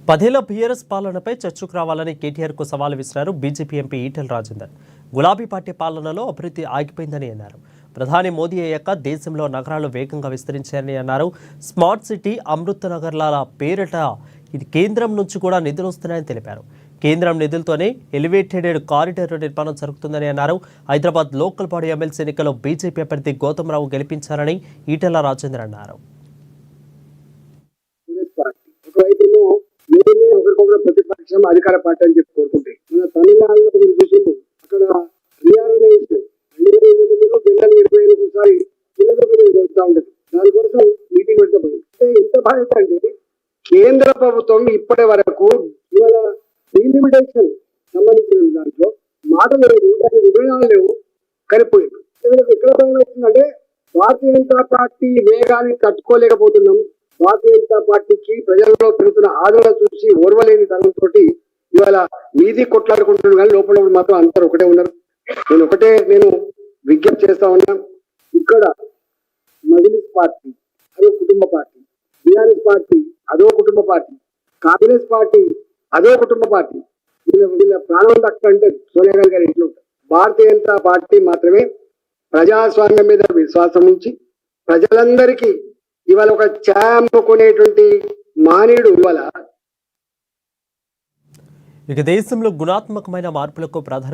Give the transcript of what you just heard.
10 BRS పాలనపై చర్చకు రావాలని కేటీఆర్కు సవాల్ విసిరారు బీజేపీ ఎంపీ ఈటెల రాజేందర్. గులాబీ పార్టీ పాలనలో అభివృద్ధి ఆగిపోయిందని అన్నారు. ప్రధాని మోదీ అయ్యాక దేశంలో నగరాలు వేగంగా విస్తరించారని అన్నారు. స్మార్ట్ సిటీ, అమృత్ నగర్ల పేరిట ఇది కేంద్రం నుంచి కూడా నిధులు వస్తున్నాయని తెలిపారు. కేంద్రం నిధులతోనే ఎలివేటెడ్ కారిడార్ నిర్మాణం జరుగుతుందని అన్నారు. హైదరాబాద్ లోకల్ బాడీ ఎమ్మెల్సీ ఎన్నికల్లో బీజేపీ అభ్యర్థి గౌతమ్రావు గెలిపించారని ఈటెల రాజేందర్ అన్నారు. ఒకరికొకరు ప్రతిపక్షం అధికార పార్టీ అని చెప్పి కోరుకుంటే మన తమిళనాడులో మీరు చూసిండు, అక్కడ రీఆర్గనైజేషన్ 2029లో జనరల్ 25 ఒకసారి జరుగుతూ ఉండదు. దానికోసం మీటింగ్ పెడితే పోయింది. ఎంత బాధ్యత అంటే కేంద్ర ప్రభుత్వం ఇప్పటి వరకు ఇవాళ డీలిమిటేషన్ సంబంధించిన దాంట్లో మాట లేదు, దాని వివరణలు లేవు, కరిపోయింది. ఎక్కడ భయం అవుతుందంటే భారతీయ జనతా పార్టీ వేగాన్ని తట్టుకోలేకపోతున్నాం. భారతీయ జనతా పార్టీకి ప్రజల్లో పెరుగుతున్న ఆదరణ చూసి ఓర్వలేని తరంతో ఇవాళ వీధి కొట్లాడుకుంటున్నారు, కానీ లోపల మాత్రం అందరూ ఒకటే ఉన్నారు. నేను విజ్ఞప్తి చేస్తా ఉన్నా, ఇక్కడ మజ్లిస్ పార్టీ అదో కుటుంబ పార్టీ, బీఆర్ఎస్ పార్టీ అదో కుటుంబ పార్టీ, కాంగ్రెస్ పార్టీ అదో కుటుంబ పార్టీ. వీళ్ళ ప్రాణం దక్క అంటే సోనియా గాంధీ గారి ఇంట్లో ఉంటారు. భారతీయ జనతా పార్టీ మాత్రమే ప్రజాస్వామ్యం మీద విశ్వాసం ఉంచి ప్రజలందరికీ ఇవాళ ఒక చాముకునేటువంటి మానవుడు. ఇవాళ ఇక దేశంలో గుణాత్మకమైన మార్పులకు ప్రధానమంత్రి